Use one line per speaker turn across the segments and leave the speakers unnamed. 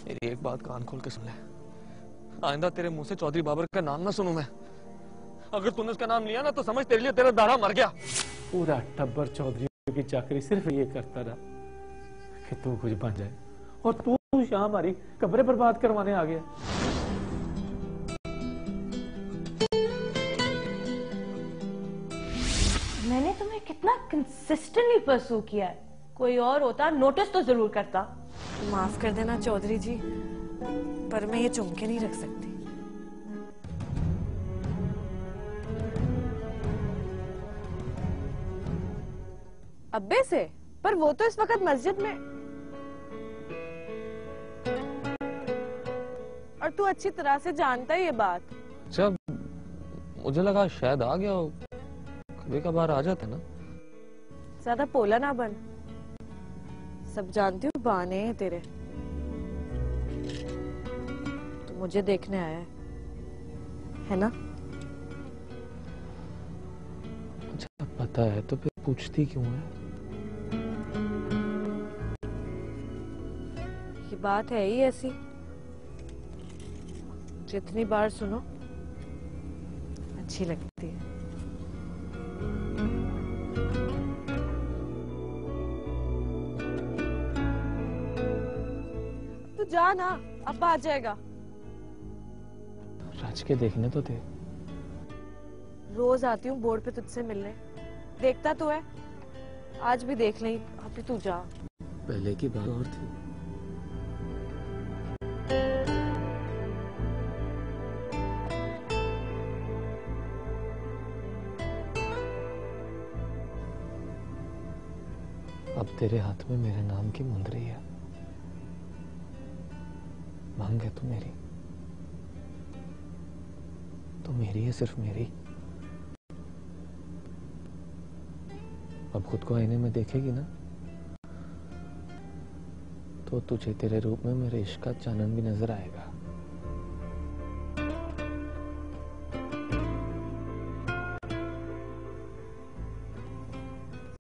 मेरी एक बात कान खोल के सुन ले, आइंदा तेरे मुंह से चौधरी बाबर का नाम ना सुनूं मैं। अगर तूने उसका नाम लिया ना तो समझ तेरे लिए तेरा दारा मर गया।
पूरा टब्बर चौधरी की चाकरी सिर्फ ये करता रहा कि तू कुछ बन जाए, और तू यहाँ हमारी कब्रें बर्बाद करवाने आ गया।
मैंने तुम्हें कितना कंसिस्टेंटली परसू किया है, कोई और होता नोटिस तो जरूर करता।
माफ कर देना चौधरी जी, पर मैं ये चुम के नहीं रख सकती।
अब्बे से? पर वो तो इस वक्त मस्जिद में। और तू अच्छी तरह से जानता है ये बात।
अच्छा, मुझे लगा शायद आ गया हो, कभी कभार आ जाता है ना।
ज्यादा पोला ना बन, सब जानती हूँ बहाने हैं तेरे। तू मुझे देखने आया है ना?
अच्छा पता है तो फिर पूछती क्यों है?
ये बात है ही ऐसी, जितनी बार सुनो अच्छी लगती है। तू जा ना, अब आ जाएगा।
राज के देखने तो थे।
रोज आती हूँ बोर्ड पे तुझसे मिलने, देखता तो है, आज भी देख लें। अभी तू जा।
पहले की बात और थी। अब तेरे हाथ में मेरे नाम की मुंदरी है, मांग है तू मेरी, तो मेरी है, सिर्फ मेरी। अब खुद को आईने में देखेगी ना तो तुझे तेरे रूप में मेरे इश्क का चानन भी नजर आएगा।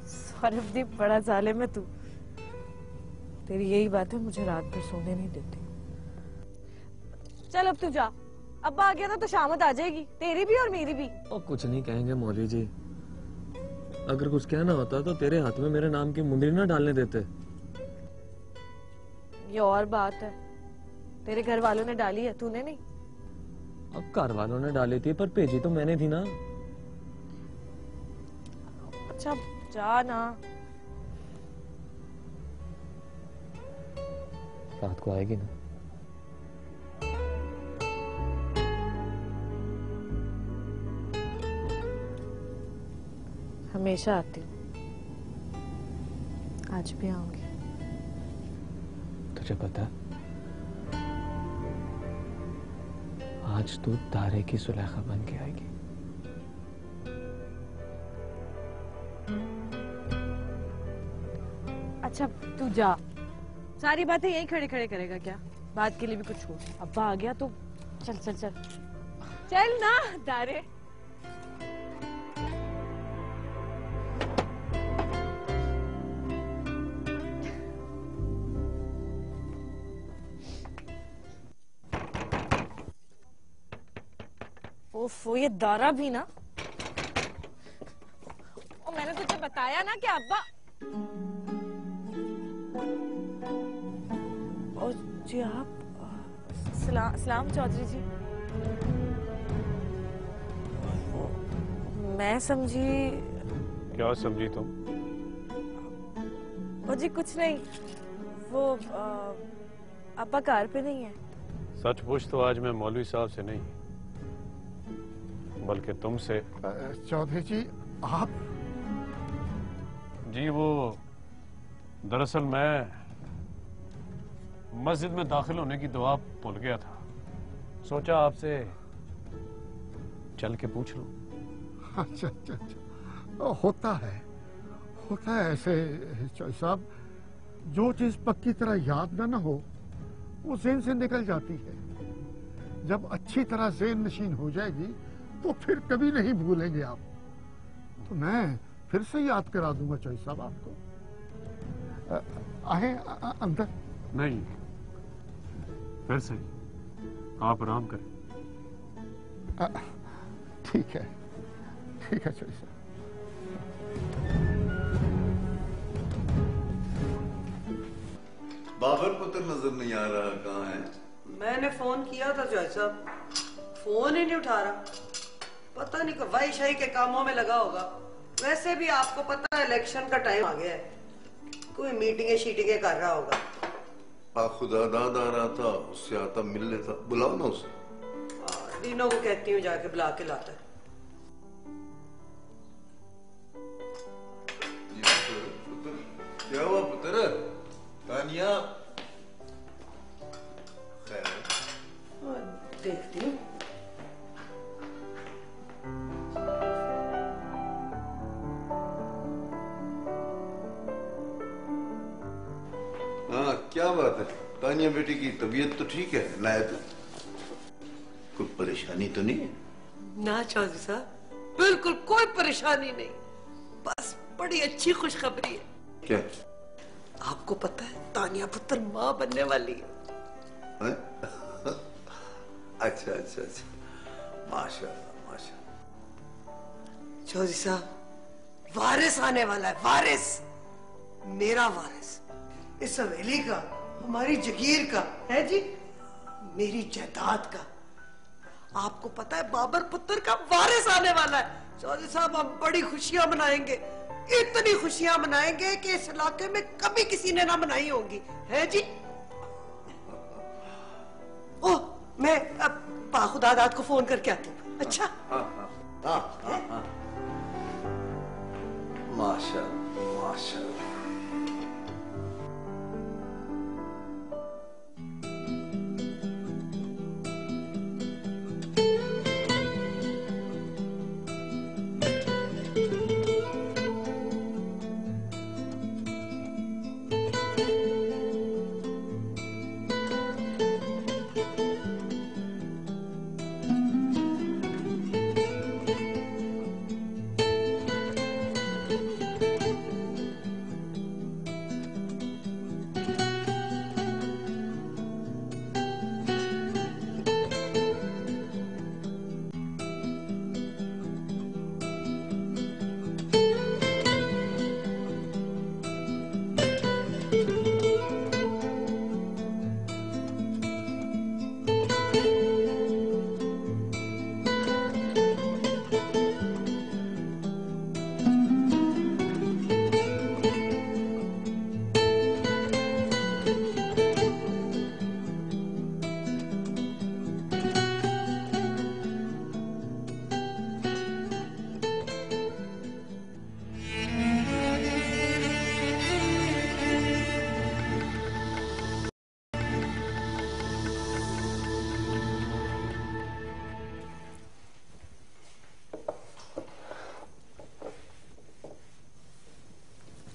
सौरभदीप बड़ा जालिम है तू। तेरी यही बात है मुझे रात भर सोने नहीं देती। चल अब तू जा, अब्बा आ गया ना तो शामत आ जाएगी, तेरी भी और मेरी भी।
और कुछ नहीं कहेंगे मौली जी, अगर कुछ कहना होता तो तेरे हाथ में मेरे नाम की मुंदरी ना डालने देते।
ये और बात है, तेरे घर वालों ने डाली है, तूने नहीं।
अब घर वालों ने डाली थी पर भेजी तो मैंने थी ना।
अच्छा जा ना।
रात को आएगी ना?
हमेशा आती हूँ, आज भी आऊंगी।
तुझे पता, आज तू तारे की सुलेखा बन के आएगी।
अच्छा तू जा, सारी बातें यहीं खड़े खड़े करेगा क्या? बात के लिए भी कुछ हो। अब्बा आ गया तो चल चल चल चल ना तारे। ओफो, ये दारा भी ना। और मैंने तुझे बताया ना कि अब्बा। और जी आप सलाम चौधरी जी। मैं समझी।
क्या समझी तुम?
ओ जी कुछ नहीं, वो अब्बा कार पे नहीं है।
सच पूछ तो आज मैं मौलवी साहब से नहीं बल्कि तुमसे।
चौधरी जी आप?
जी वो दरअसल मैं मस्जिद में दाखिल होने की दुआ भूल गया था, सोचा आपसे चल के पूछ लूं।
अच्छा अच्छा अच्छा, होता है ऐसे चौधरी साहब, जो चीज पक्की तरह याद ना हो वो ज़हन से निकल जाती है। जब अच्छी तरह ज़हन नशीन हो जाएगी तो फिर कभी नहीं भूलेंगे आप। तो मैं फिर से याद करा दूंगा चौधरी साहब आपको। आए अंदर।
नहीं, फिर सही, आप आराम करें।
ठीक है चौधरी साहब।
बाबर पुत्र नजर नहीं आ रहा, कहाँ है?
मैंने फोन किया था जॉय साहब, फोन ही नहीं उठा रहा। पता नहीं वाई शाही के कामों में लगा होगा। वैसे भी आपको पता है इलेक्शन का टाइम आ गया है, कोई मीटिंगें शीटिंगें कर रहा होगा।
खुदादाद आ रहा था, उससे आता मिल लेता। बुलाओ ना उसे।
रीनो को कहती हूँ जाके बुला के लाता है।
पुत्र, क्या हुआ पुत्र? तानिया खैर?
देखती हूँ।
हाँ, क्या बात है? तानिया बेटी की तबीयत तो ठीक है? नायत कोई परेशानी तो नहीं है?
ना चौधरी साहब, बिल्कुल कोई परेशानी नहीं, बस बड़ी अच्छी खुशखबरी है।
क्या?
आपको पता है तानिया पुत्र माँ बनने वाली है।
अच्छा, माशाल्लाह।
चौधरी साहब, वारिस आने वाला है, वारिस, मेरा वारिस, इस हवेली का, हमारी जगीर का है जी, मेरी जायदाद का। आपको पता है बाबर पुत्र का वारिस आने वाला है। चौधरी साहब, हम बड़ी खुशियां मनाएंगे, इतनी खुशियां मनाएंगे कि इस इलाके में कभी किसी ने ना मनाई होगी, है जी। ओह, मैं अब खुदादाद को फोन करके आती हूँ। अच्छा।
हाँ। माशाल्लाह।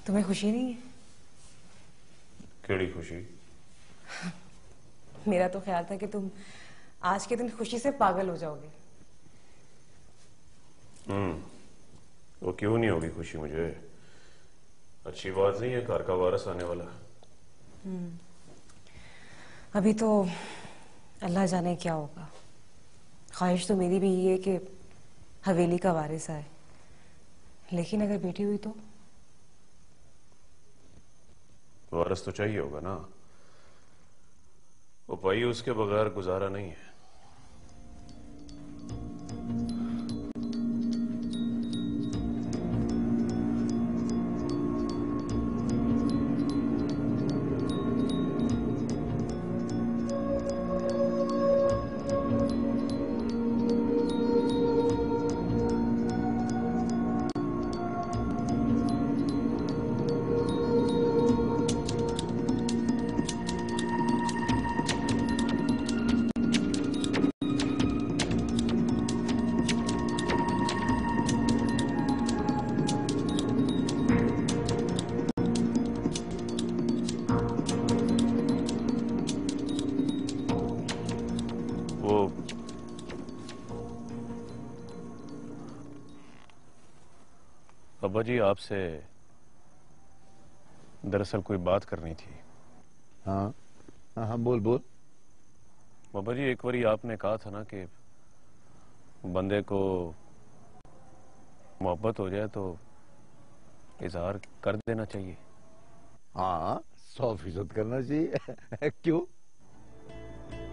तुम्हें खुशी नहीं है?
केड़ी खुशी?
मेरा तो ख्याल था कि तुम आज के दिन खुशी से पागल हो जाओगे।
वो क्यों नहीं होगी खुशी मुझे? अच्छी बात नहीं है, घर का वारिस आने वाला।
अभी तो अल्लाह जाने क्या होगा। ख्वाहिश तो मेरी भी ये है कि हवेली का वारिस आए, लेकिन अगर बेटी हुई तो?
वारिस तो चाहिए होगा ना, वो भाई उसके बगैर गुजारा नहीं है। अब्बा जी, आपसे दरअसल कोई बात करनी थी।
हाँ, बोल।
बाबा जी एक बारी आपने कहा था ना कि बंदे को मोहब्बत हो जाए तो इजहार कर देना चाहिए।
हाँ 100% करना चाहिए। क्यों?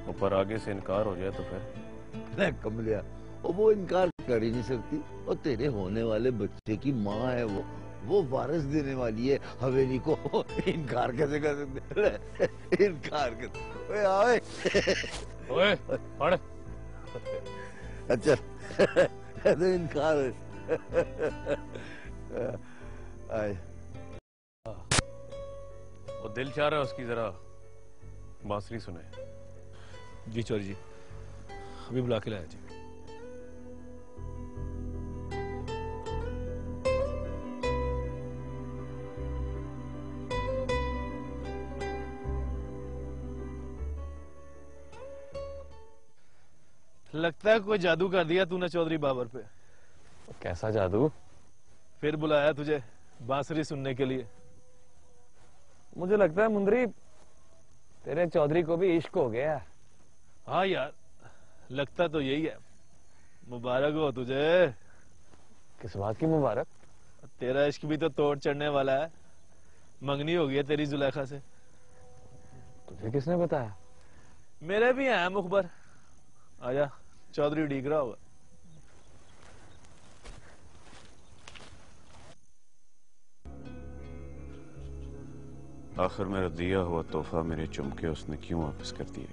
ऊपर आगे से इनकार हो जाए तो फिर?
नहीं कमलिया, वो इनकार कर ही नहीं सकती। और तेरे होने वाले बच्चे की माँ है वो वारिस देने वाली है हवेली को। इनकार कैसे कर सकते? इनकार कर। ओए
ओए पढ़।
अच्छा तो इनकार आए।
वो दिल चाह रहा है उसकी जरा बांसुरी सुने।
जी चौधरी जी, अभी बुला के लाया जी।
लगता है कोई जादू कर दिया तूने चौधरी बाबर पे।
कैसा जादू?
फिर बुलाया तुझे बांसुरी सुनने के लिए।
मुझे लगता है मुंदरी तेरे चौधरी को भी इश्क हो गया।
हाँ यार, लगता तो यही है। मुबारक हो तुझे।
किस बात की मुबारक?
तेरा इश्क भी तो तोड़ चढ़ने वाला है। मंगनी हो गई है तेरी जुलेखा से।
तुझे किसने बताया?
मेरे भी हैं मुखबर। आजा, चौधरी उड़ीक रहा होगा।
आखिर मेरा दिया हुआ तोहफा मेरे चुमके उसने क्यों वापस कर दिए?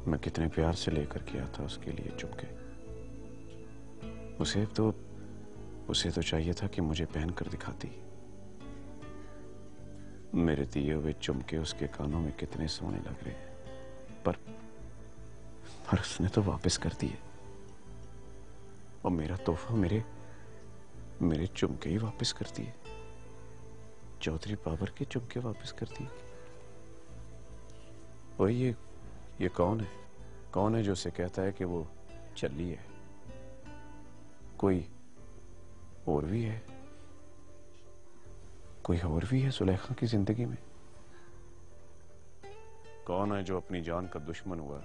मैं कितने प्यार से लेकर के आया था उसके लिए चुमके। उसे तो चाहिए था कि मुझे पहन कर दिखाती। मेरे दिए हुए चुमके उसके कानों में कितने सोने लग रहे हैं, पर उसने तो वापस कर दिए। और मेरा तोहफा मेरे चुमके ही वापस कर दिए। चौधरी बाबर के चुमके वापस कर दिए। और ये कौन है जो उसे कहता है कि वो चली है? कोई और भी है? कोई और भी है सुलेखा की जिंदगी में? कौन है जो अपनी जान का दुश्मन हुआ?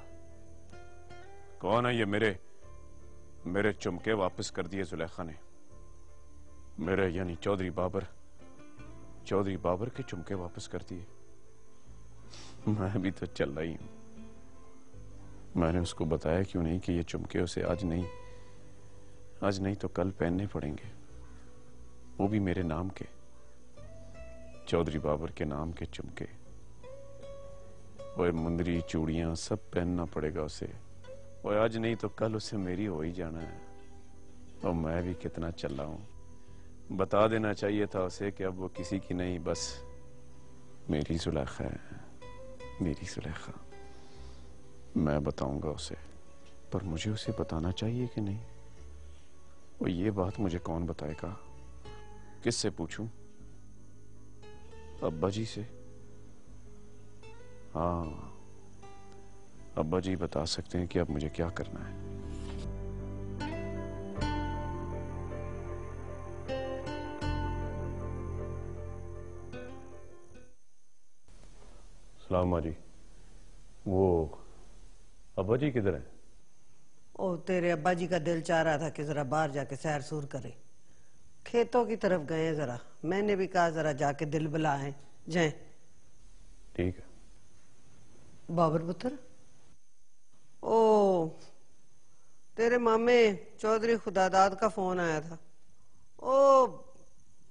कौन है ये मेरे चुमके वापस कर दिए जुलेखा ने? मेरे यानी चौधरी बाबर के चुमके वापस कर दिए। मैं भी तो चल रही हूं। मैंने उसको बताया क्यों नहीं कि ये चुमके उसे आज नहीं तो कल पहनने पड़ेंगे, वो भी मेरे नाम के, चौधरी बाबर के नाम के चुमके। और मुंदरी चूड़ियां सब पहनना पड़ेगा उसे। और आज नहीं तो कल उसे मेरी हो ही जाना है। और मैं भी कितना चल रहा हूं। बता देना चाहिए था उसे कि अब वो किसी की नहीं, बस मेरी जुलेखा है, मेरी जुलेखा। मैं बताऊंगा उसे, पर मुझे उसे बताना चाहिए कि नहीं? और ये बात मुझे कौन बताएगा? किससे पूछूं? अब्बा जी से? हाँ, अब्बा जी बता सकते हैं कि अब मुझे क्या करना है। सलाम माँ जी। वो अब्बा जी किधर है?
ओ तेरे अब्बा जी का दिल चाह रहा था कि जरा बाहर जाके सैर सूर करे। खेतों की तरफ गए जरा। मैंने भी कहा जरा जाके दिल बुलाए जाए।
ठीक है।
बाबर पुत्र, ओ तेरे मामे चौधरी खुदादाद का फोन आया था। ओ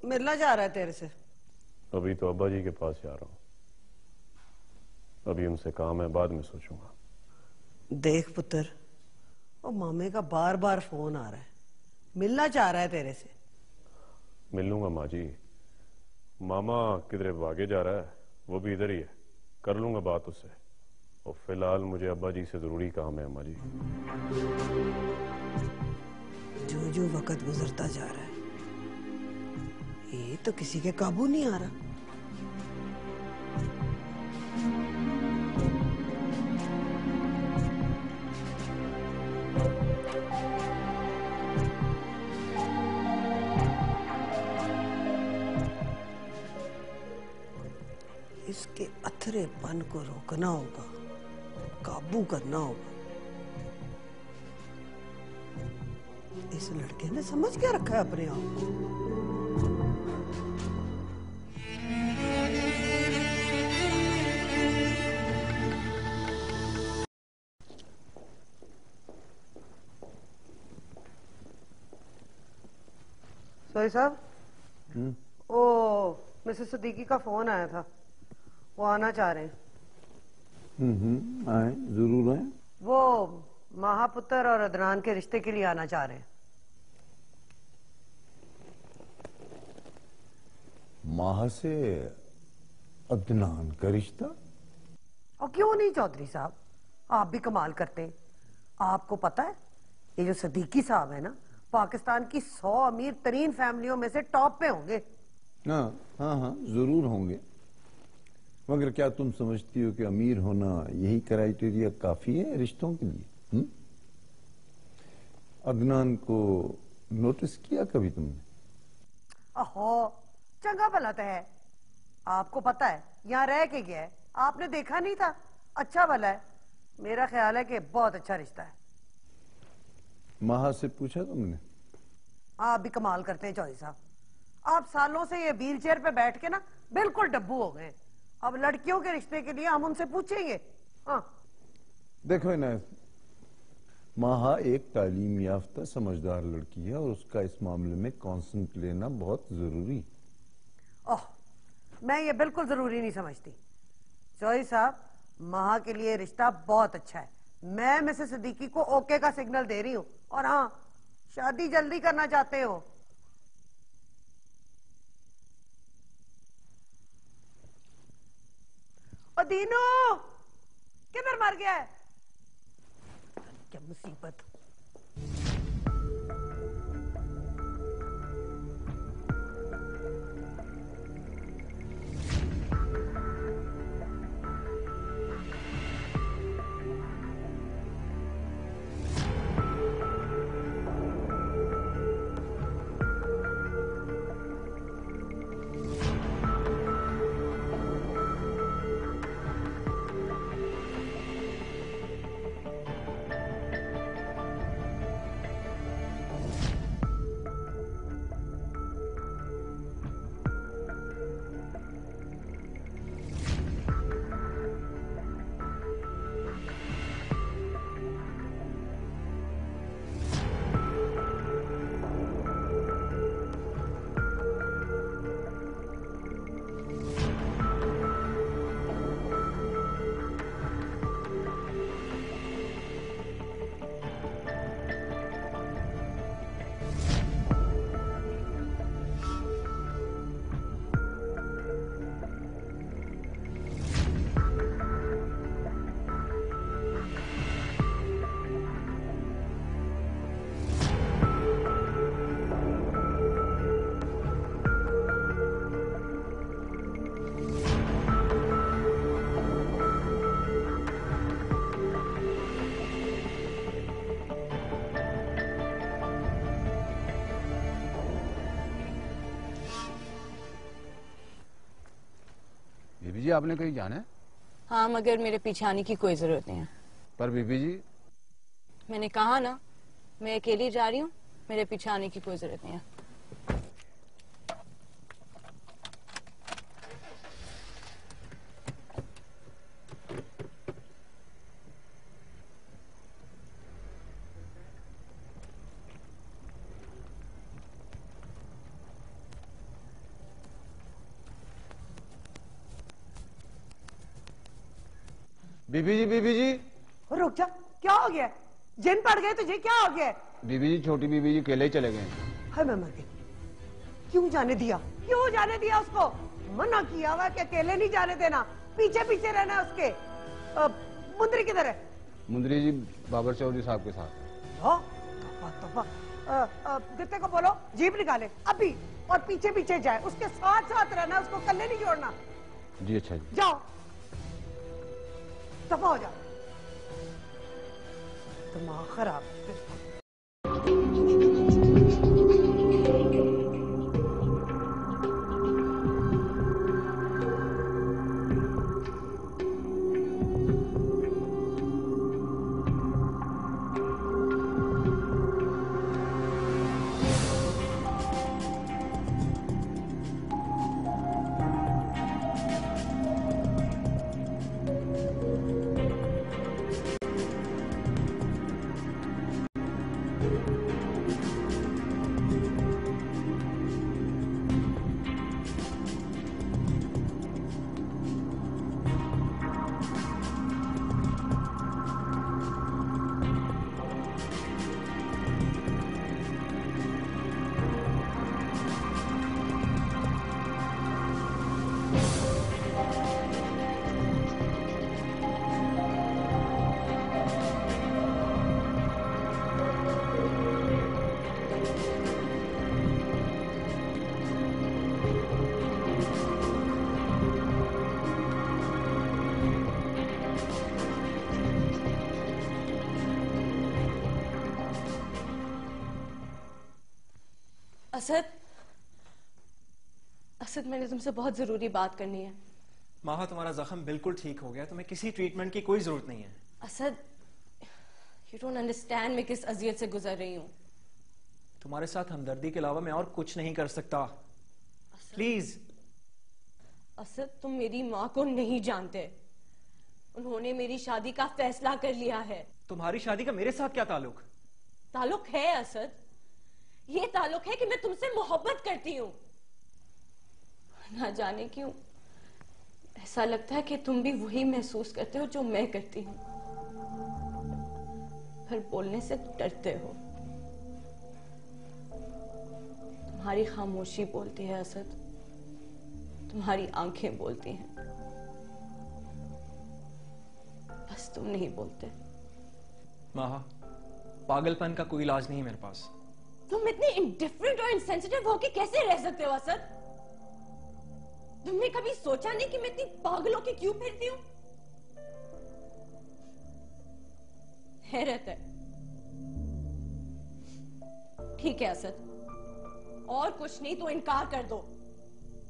मिलना चाह रहा है तेरे से।
अभी तो अब्बा जी के पास जा रहा हूं। अभी उनसे काम है, बाद में सोचूंगा।
देख पुत्र, ओ मामे का बार बार फोन आ रहा है, मिलना चाह रहा है तेरे से।
मिल लूंगा माँ जी। मामा किधरे भागे जा रहा है, वो भी इधर ही है। कर लूंगा बात उससे। और फिलहाल मुझे अब्बा जी से जरूरी काम है अम्मा जी।
जो जो वक्त गुजरता जा रहा है, ये तो किसी के काबू नहीं आ रहा। इसके अथरेपन को रोकना होगा। काबू करना होगा। इस लड़के ने समझ क्या रखा है अपने आप को। सोई साहब, ओ मिसेस सिद्दीकी का फोन आया था, वो आना चाह रहे हैं।
आए, जरूर आए।
वो महापुत्र और अदनान के रिश्ते के लिए आना चाह रहे हैं।
माह से अदनान का रिश्ता?
और क्यों नहीं चौधरी साहब, आप भी कमाल करते हैं। आपको पता है ये जो सिद्दीकी साहब है ना, पाकिस्तान की 100 अमीर तरीन फैमिलियों में से टॉप पे होंगे।
हाँ हाँ हाँ, जरूर होंगे। मगर क्या तुम समझती हो कि अमीर होना यही क्राइटेरिया काफी है रिश्तों के लिए? अदनान को नोटिस किया कभी तुमने?
अहो, चंगा भला तो है। आपको पता है यहाँ रह के गया है, आपने देखा नहीं था। अच्छा भला है, मेरा ख्याल है कि बहुत अच्छा रिश्ता है।
माहा से पूछा तुमने?
आप भी कमाल करते हैं चौधरी साहब। आप सालों से ये व्हील चेयर पे बैठ के ना बिल्कुल डब्बू हो गए। अब लड़कियों के रिश्ते के लिए हम उनसे पूछेंगे। हाँ
देखो इनायत, माहा एक तालीम याफ्ता समझदार लड़की है और उसका इस मामले में कॉन्सेंट लेना बहुत जरूरी।
ओह, मैं ये बिल्कुल जरूरी नहीं समझती चौधरी साहब। माहा के लिए रिश्ता बहुत अच्छा है। मैं मिसेस सिद्दीकी को ओके का सिग्नल दे रही हूँ। और हाँ, शादी जल्दी करना चाहते हो। और दीनू किधर मर गया है? क्या मुसीबत।
बीबी जी, आपने कहीं जाना है?
हाँ, मगर मेरे पीछे आने की कोई जरूरत नहीं है।
पर बीबी जी,
मैंने कहा ना, मैं अकेली जा रही हूँ, मेरे पीछे आने की कोई जरूरत नहीं है।
बीबी जी, बीबी जी।
रुक जा, क्या हो गया? जिन पड़ गए तुझे? क्या हो गया?
बीबी जी, छोटी बीबी जी अकेले ही चले गए।
हाय, मैं मर गई। क्यों जाने दिया? क्यों जाने दिया उसको? मना किया हुआ कि अकेले नहीं जाने देना, पीछे पीछे रहना है उसके। मुंदरी किधर है?
मुंदरी जी बाबर चौधरी साहब के साथ।
दित्ते को बोलो जीप निकाले अभी, और पीछे पीछे जाए, उसके साथ साथ रहना, उसको कल्ले नहीं छोड़ना।
जी अच्छा जी।
जाओ, दफा हो जाओ। दिमाग खराब।
असद, असद मैंने तुमसे बहुत जरूरी बात करनी है।
माहा, तुम्हारा जख्म बिल्कुल ठीक हो गया, तुम्हें किसी ट्रीटमेंट की कोई जरूरत नहीं है।
असद, यू डोंट अंडरस्टैंड मैं किस अजियत से गुजर रही हूँ।
तुम्हारे साथ हमदर्दी के अलावा मैं और कुछ नहीं कर सकता। प्लीज।
असद, तुम मेरी माँ को नहीं जानते। उन्होंने मेरी शादी का फैसला कर लिया है।
तुम्हारी शादी का मेरे साथ क्या ताल्लुक?
ताल्लुक है असद, ये ताल्लुक है कि मैं तुमसे मोहब्बत करती हूँ। ना जाने क्यों ऐसा लगता है कि तुम भी वही महसूस करते हो जो मैं करती हूँ, पर बोलने से डरते हो। तुम्हारी खामोशी बोलती है असद, तुम्हारी आंखें बोलती हैं, बस तुम नहीं बोलते।
माहा, पागलपन का कोई इलाज नहीं है मेरे पास।
तुम इतने इंडिफरेंट और इनसेंसिटिव हो कि कैसे रह सकते हो असद? तुमने कभी सोचा नहीं कि मैं इतनी पागलों की क्यों फिरती हूं? हैरत है। ठीक है असद, और कुछ नहीं तो इनकार कर दो,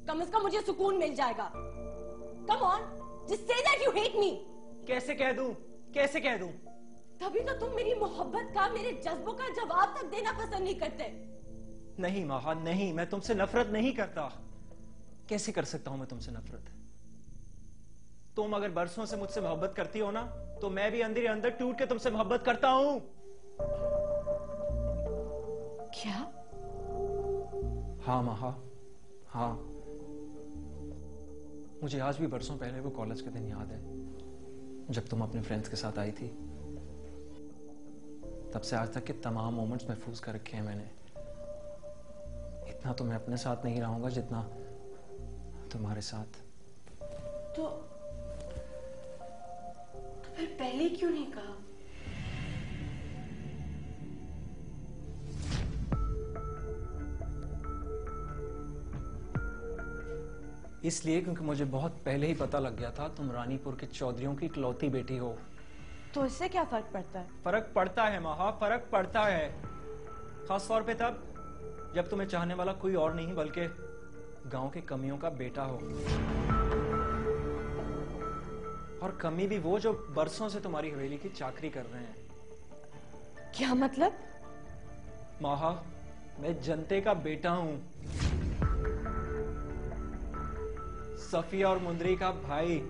कम से कम मुझे सुकून मिल जाएगा। Come on, just say that you hate me.
कैसे कह दूं? कैसे कह दूं?
तभी तो तुम मेरी मोहब्बत का, मेरे जज्बों का जवाब तक देना पसंद नहीं करते।
नहीं माहा, नहीं, मैं तुमसे नफरत नहीं करता। कैसे कर सकता हूं मैं तुमसे नफरत? तुम अगर बरसों से मुझसे मोहब्बत करती हो ना, तो मैं भी अंदर ही अंदर टूट के तुमसे मोहब्बत करता हूं।
क्या?
हाँ माहा, हाँ। मुझे आज भी बरसों पहले वो कॉलेज के दिन याद है, जब तुम अपने फ्रेंड्स के साथ आई थी। तब से आज तक के तमाम मोमेंट्स महफूज कर रखे हैं मैंने। इतना तो मैं अपने साथ नहीं रहूंगा जितना तुम्हारे साथ।
तो फिर पहले क्यों नहीं कहा?
इसलिए क्योंकि मुझे बहुत पहले ही पता लग गया था तुम रानीपुर के चौधरियों की इकलौती बेटी हो।
तो इससे क्या फर्क पड़ता है?
फर्क पड़ता है माहा, फर्क पड़ता है। खास तौर पे तब जब तुम्हें चाहने वाला कोई और नहीं बल्कि गांव के कमियों का बेटा हो। और कमी भी वो जो बरसों से तुम्हारी हवेली की चाकरी कर रहे हैं।
क्या मतलब?
माहा, मैं जनते का बेटा हूं, सफिया और मुंदरी का भाई।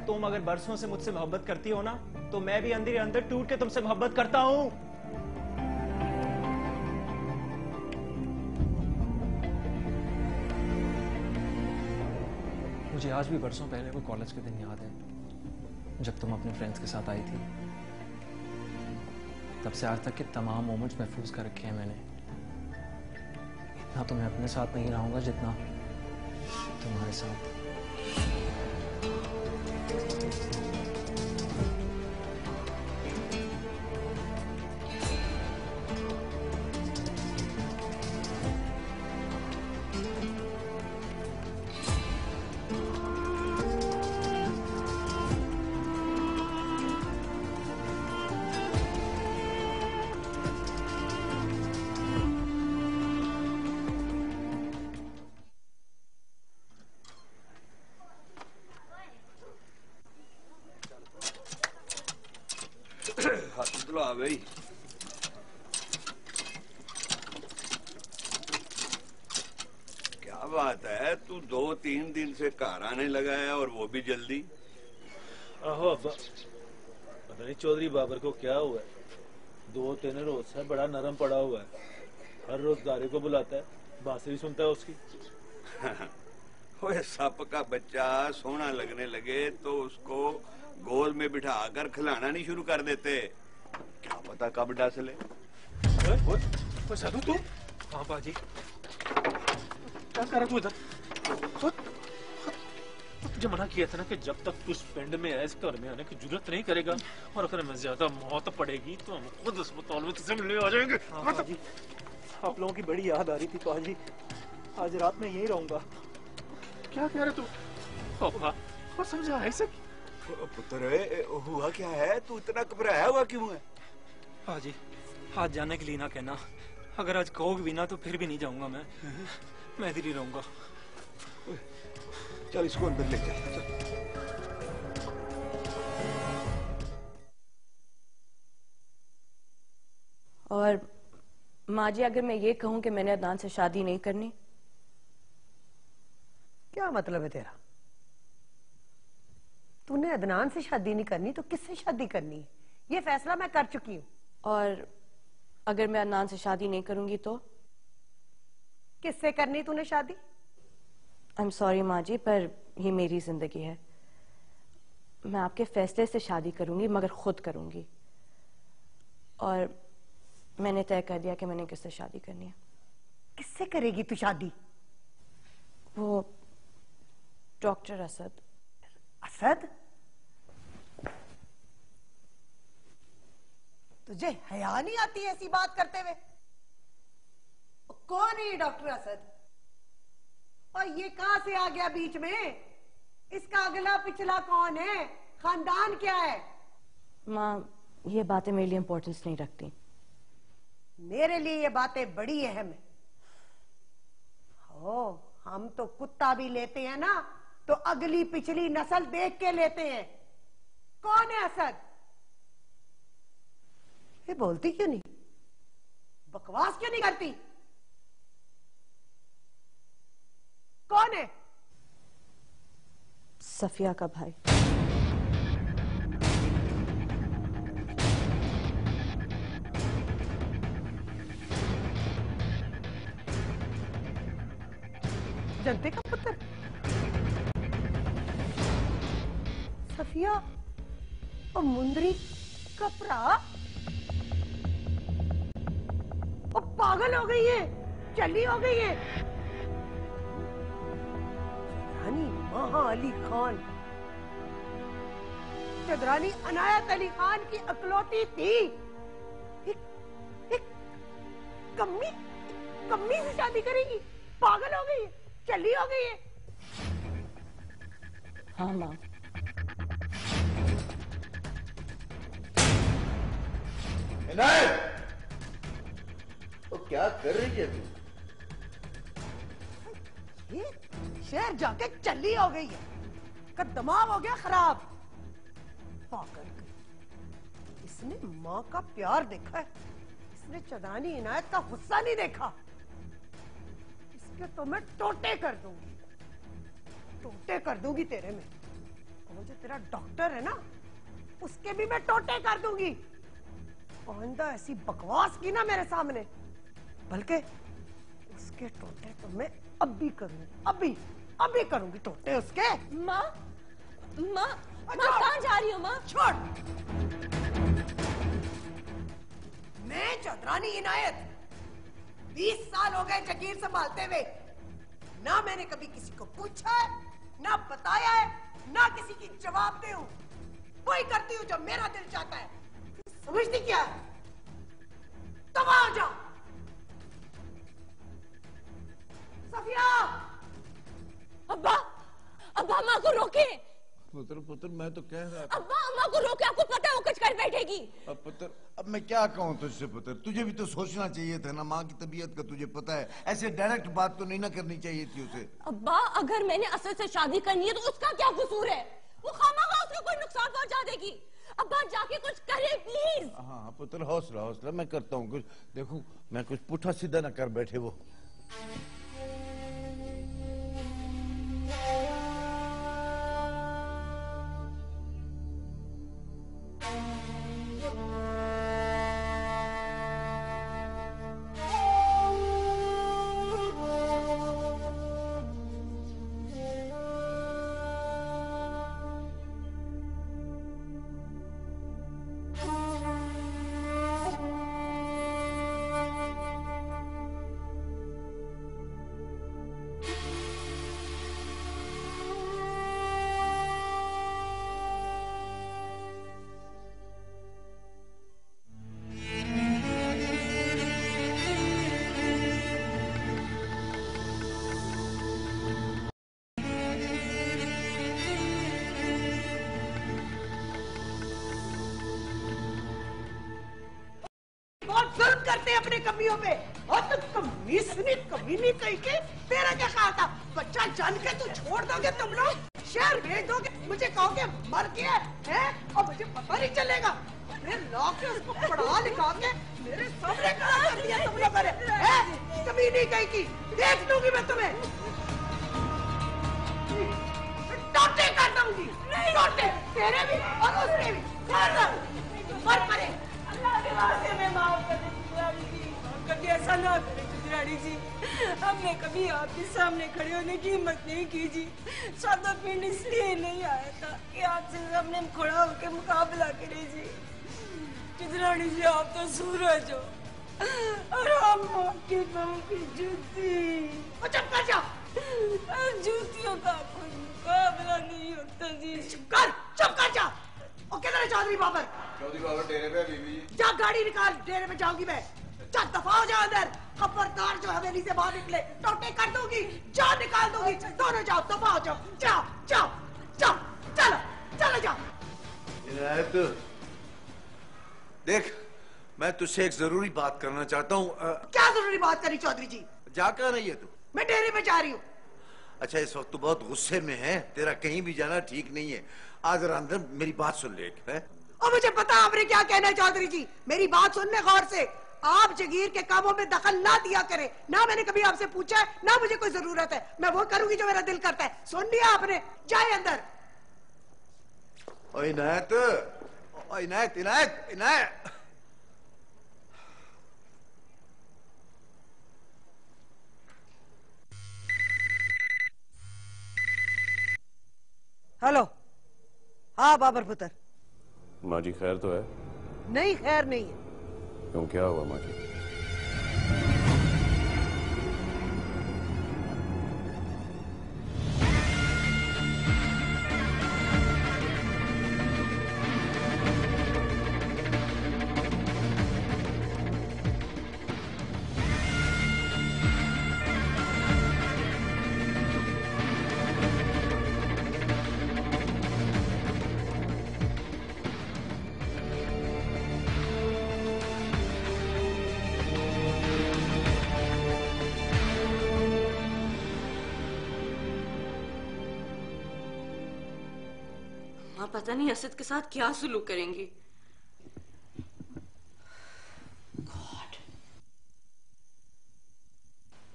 तुम अगर बरसों से मुझसे मोहब्बत करती हो ना, तो मैं भी अंदर ही अंदर टूट के तुमसे मोहब्बत करता हूं। मुझे आज भी बरसों पहले वो कॉलेज के दिन याद है, जब तुम अपने फ्रेंड्स के साथ आई थी। तब से आज तक के तमाम मोमेंट्स महफूज कर रखे हैं मैंने। इतना तो मैं अपने साथ नहीं रहूंगा जितना तुम्हारे साथ।
वाह भाई। क्या बात है, तू 2-3 दिन से घर आने लगा है और वो भी जल्दी।
आहो अब्बा, पता नहीं चौधरी बाबर को क्या हुआ है, 2-3 रोज से बड़ा नरम पड़ा हुआ है। हर रोज दारे को बुलाता है, बातें भी सुनता है उसकी।
ओए सप का बच्चा सोना लगने लगे तो उसको गोद में बिठा कर खिलाना नहीं शुरू कर देते, क्या पता कब डसले।
साधु तू? हाँ बाजी, क्या कर रहा तू इधर? तुझे मना किया था ना कि जब तक तू इस पिंड में है, इस घर में आने की जरूरत नहीं करेगा, और अगर हमें ज्यादा मौत पड़ेगी तो हम खुद अस्पताल में तुझसे मिलने आ जाएंगे।
हाँ पाजी, आप लोगों की बड़ी याद आ रही थी पाजी, आज रात में यहीं रहूंगा।
क्या कह रहे तू? पापा और समझा ऐसे?
पुत्र हुआ क्या है, तू इतना घबराया हुआ क्यों है?
पाजी आज जाने के लिए ना कहना, अगर आज कहोगे भी ना तो फिर भी नहीं जाऊंगा मैं इधर ही रहूंगा।
चल इसको अंदर ले चल।
और माँ जी, अगर मैं ये कहूं कि मैंने अदनान से शादी नहीं करनी?
क्या मतलब है तेरा? तूने अदनान से शादी नहीं करनी तो किससे शादी करनी है? ये फैसला मैं कर चुकी हूँ।
और अगर मैं अदनान से शादी नहीं करूंगी तो?
किससे करनी तूने शादी?
आई एम सॉरी माँ जी, पर ये मेरी जिंदगी है। मैं आपके फैसले से शादी करूंगी, मगर खुद करूंगी। और मैंने तय कर दिया कि मैंने किससे शादी करनी है।
किससे करेगी तू शादी?
वो डॉक्टर असद।
असद? तुझे हया नहीं आती ऐसी बात करते हुए? कौन है डॉक्टर असद? और ये कहां से आ गया बीच में? इसका अगला पिछला कौन है? खानदान क्या है?
माँ, ये बातें मेरे लिए इंपॉर्टेंस नहीं रखती।
मेरे लिए ये बातें बड़ी अहम है। ओ, हम तो कुत्ता भी लेते हैं ना तो अगली पिछली नस्ल देख के लेते हैं। कौन है असद? ये बोलती क्यों नहीं? बकवास क्यों नहीं करती? कौन है?
सफिया का भाई।
जनते का पुत्र सफिया और मुंदरी का भरा। और पागल हो गई है, चली हो गई है। रानी महा अली खान, चंद्रानी अनायत अली खान की अकलौती थी। एक कम्मी से शादी करेगी? पागल हो गई है, चली हो गई है।
हाँ माँ।
तो क्या कर रही है तू?
ये शहर जाके चली हो गई है, का दिमाग हो गया खराब। पागल, इसने माँ का प्यार देखा है, इसने चंद्रानी इनायत का गुस्सा नहीं देखा। इसके तो मैं टोटे कर दूंगी, टोटे कर दूंगी तेरे में। वो जो तेरा डॉक्टर है ना, उसके भी मैं टोटे कर दूंगी। आइंदा ऐसी बकवास की ना मेरे सामने, बल्कि उसके टोटे तो मैं अब भी करूंगी, अभी करूंगी टोटे उसके।
माँ, माँ, माँ कहाँ जा रही हो माँ?
छोड़। मैं चंद्रानी इनायत 20 साल हो गए जगीर संभालते हुए, ना मैंने कभी किसी को पूछा है, ना बताया है, ना किसी की जवाब दे हूं। वही करती हूँ जो मेरा दिल चाहता है। समझती क्या है? तब आ जाओ। सफिया!
अब्बा, अब्बा माँ को रोके।
पुत्र मैं तो कह रहा था।
अब्बा अम्मा को रोके, आपको पता है वो कुछ कर बैठेगी।
अब पुत्र, अब मैं क्या कहूँ तुझसे पुत्र? तुझे भी तो सोचना चाहिए था ना, माँ की तबीयत का तुझे पता है। ऐसे डायरेक्ट बात तो नहीं ना करनी चाहिए थी उसे।
अब्बा, अगर मैंने असद से शादी करनी है तो उसका क्या कसूर है? वो खामखा उसको कोई नुकसान पहुंचा देगी। अब्बा जाके कुछ करे प्लीज।
हाँ पुत्र, हौसला हौसला, मैं करता हूँ कुछ। देखो मैं कुछ पुठा सीधा ना कर बैठे वो।
जुल्म करते अपने कमियों पे। और तो कमीनी कहीं के तेरा क्या कहा था? बच्चा जान के तू छोड़ दोगे तुम लोग? शहर भेज दोगे? मुझे कहोगे मर गया है और मुझे पता नहीं चलेगा? फिर ला के उसको पढ़ा लिखा के मेरे सामने खड़ा कर दिया तुम लोगों ने, कमीनी कहीं की। देख लूंगी मैं तुम्हें, टोटे कर दूंगी, टोटे तेरे भी और उसके भी। मर पड़े। अल्लाह के वास्ते में माफ कर दे चित्राड़ी जी, कभी ऐसा ना करे चित्राड़ी जी। हमने कभी आपके सामने खड़े होने की हिम्मत नहीं की जी। सादा पिंड इसलिए नहीं आया था कि आपसे हमने खड़ा होकर मुकाबला करे जी। चित्राड़ी जी आप तो सूरज हो और हम आपकी बहू की जूती। चुप कर जा, जूतियों का कोई मुकाबला नहीं होता जी। चुप कर जा। और किधर है चौधरी बाबर?
चौधरी बाबर डेरे पे बीबी जी।
जा गाड़ी निकाल, डेरे में जाऊंगी मैं। जा दफा हो जा अंदर, खबरदार जो हवेली से बाहर निकले टोटे कर दूंगी, जान निकाल दूंगी। दोनों जाओ, दफा हो जाओ, जाओ जाओ जाओ, चलो चलो जाओ।
इनायत देख, मैं तुझसे एक जरूरी बात करना चाहता हूँ।
क्या जरूरी बात करी चौधरी जी?
जा कर रही है तू?
मैं डेरे में जा रही हूँ।
अच्छा इस वक्त तू बहुत गुस्से में है, तेरा कहीं भी जाना ठीक नहीं है। आज जरा अंदर मेरी बात सुन ले है?
और मुझे पता आपने क्या कहना है चौधरी जी, मेरी बात सुनने गौर से। आप जगीर के कामों में दखल ना दिया करें। ना मैंने कभी आपसे पूछा है, ना मुझे कोई जरूरत है। मैं वो करूंगी जो मेरा दिल करता है। सुन लिया आपने? जाए अंदर।
ओ इनायत, ओ इनायत, इनायत, इनायत।
हेलो। हाँ बाबर पुत्र।
माँ जी खैर तो है?
नहीं खैर नहीं है।
क्यों, क्या हुआ माँ जी?
पता नहीं असद के साथ क्या सुलूक करेंगी। गॉड,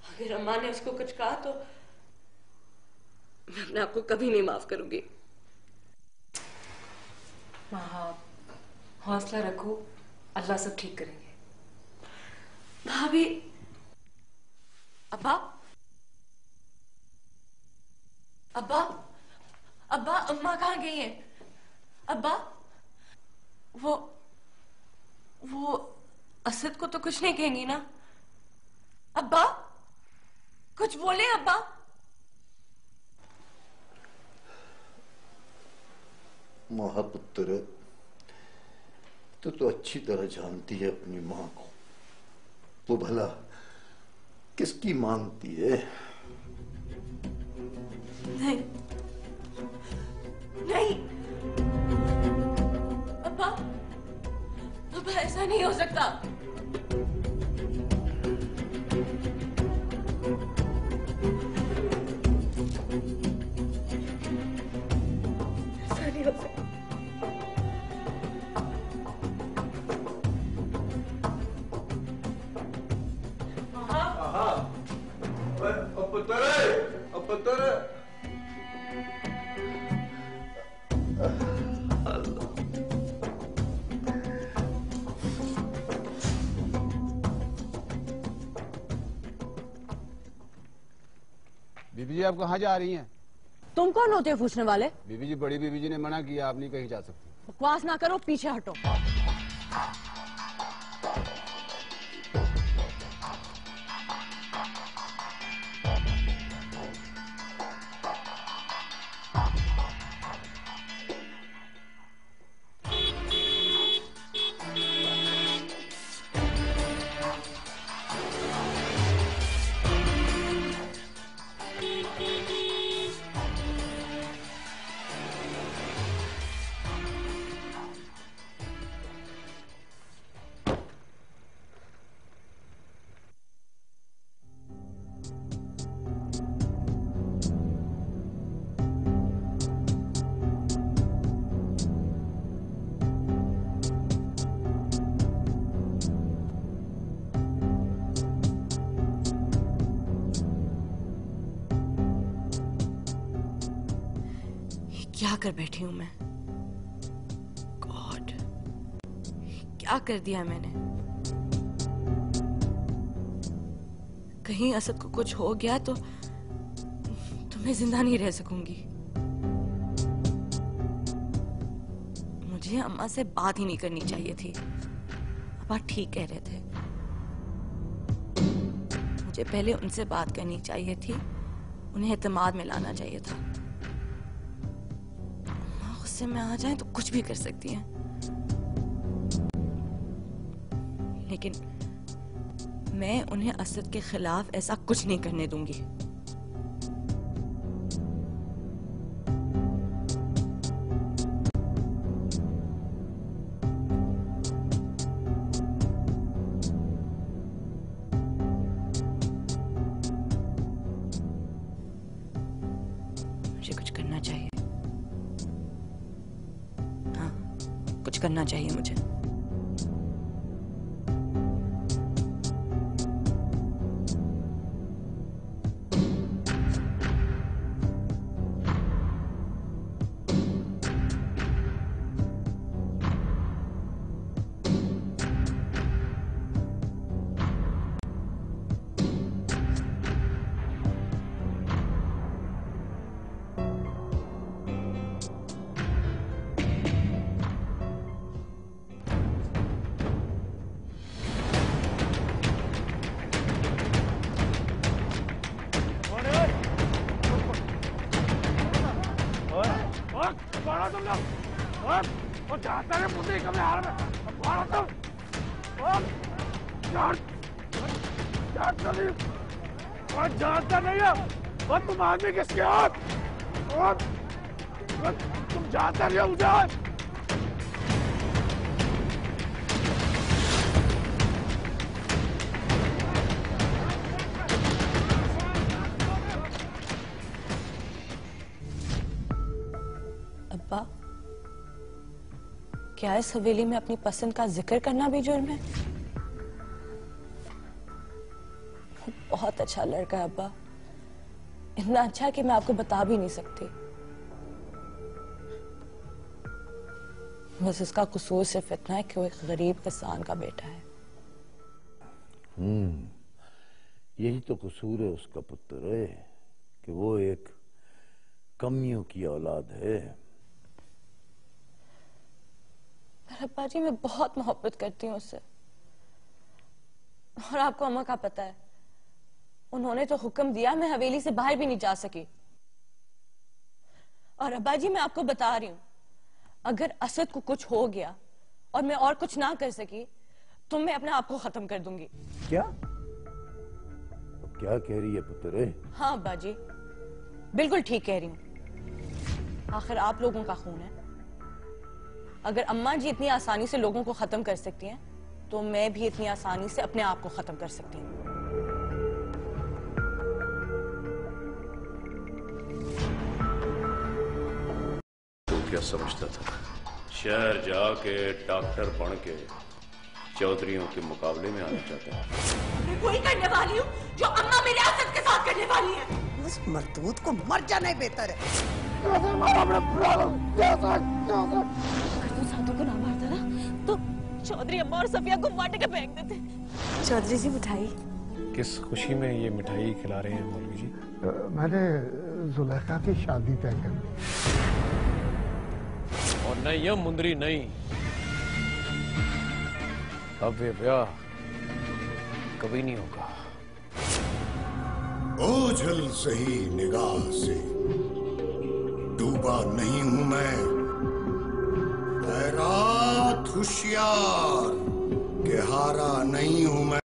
अगर अम्मा ने उसको कुछ कहा तो मैं अपने आप को कभी नहीं माफ करूंगी।
माँ हौसला रखो, अल्लाह सब ठीक करेंगे।
भाभी, अब्बा, अब्बा, अब्बा, अम्मा कहाँ गई हैं? अब्बा, वो असद को तो कुछ नहीं कहेंगी ना? अब्बा, कुछ बोले अब्बा।
महापुत्र, तो अच्छी तरह जानती है अपनी माँ को। वो भला किसकी मांगती है?
नहीं नहीं अब्बा, अब्बा ऐसा नहीं हो सकता। ऐसा नहीं हो सकता।
बीबी जी आप कहाँ जा रही हैं?
तुम कौन होते हो पूछने वाले?
बीबी जी, बड़ी बीबी जी ने मना किया, आप नहीं कहीं जा सकती।
बकवास ना करो, पीछे हटो। क्या कर बैठी हूं मैं? गॉड, क्या कर दिया मैंने? कहीं असद को कुछ हो गया तो मैं जिंदा नहीं रह सकूंगी। मुझे अम्मा से बात ही नहीं करनी चाहिए थी। अब्बा ठीक कह रहे थे, मुझे पहले उनसे बात करनी चाहिए थी, उन्हें एतमाद में लाना चाहिए था। गुस्से में आ जाए तो कुछ भी कर सकती हैं, लेकिन मैं उन्हें असद के खिलाफ ऐसा कुछ नहीं करने दूंगी। मुझे कुछ करना चाहिए। हाँ, कुछ करना चाहिए मुझे।
जानता नहीं है और तुम आदमी किसके हाथ और तुम जानता नहीं हो मुझे।
अब्बा, क्या इस हवेली में अपनी पसंद का जिक्र करना भी जुर्म है? बहुत अच्छा लड़का है अब्बा, इतना अच्छा कि मैं आपको बता भी नहीं सकती। बस उसका कसूर सिर्फ इतना है कि वो एक गरीब किसान का बेटा है।
यही तो कसूर है उसका पुत्र है कि वो एक कमियों की औलाद है।
पर अब्बा जी, मैं बहुत मोहब्बत करती हूँ उससे, और आपको अम्मा का पता है, उन्होंने तो हुक्म दिया, मैं हवेली से बाहर भी नहीं जा सकी। और अब्बा जी, मैं आपको बता रही हूं, अगर असद को कुछ हो गया और मैं और कुछ ना कर सकी तो मैं अपने आप को खत्म कर दूंगी।
क्या? क्या कह रही है पुत्र?
हाँ अब्बा जी, बिल्कुल ठीक कह रही हूं। आखिर आप लोगों का खून है। अगर अम्मा जी इतनी आसानी से लोगों को खत्म कर सकती हैं, तो मैं भी इतनी आसानी से अपने आप को खत्म कर सकती हूँ।
क्या समझता था शहर जाके डॉक्टर बन के चौधरियों के मुकाबले में आना चाहता है?
मैं वही करने वाली हूँ जो अम्मा मेरे असद के साथ करने वाली है। उस मरदूद को मर जाना ही बेहतर है।
अगर तू साधु को ना मारता ना तो चौधरी अम्मा और सफिया को मार के फेंक देते।
चौधरी जी मिठाई।
किस खुशी में ये मिठाई खिला रहे हैं मौलवी जी?
मैंने जुलेखा की शादी तय कर ली।
और नहीं ये मुंदरी नहीं, अब ये ब्याह कभी नहीं होगा।
ओझल सही निगाह से डूबा नहीं हूं मैं, रात होशियार के हारा नहीं हूं मैं।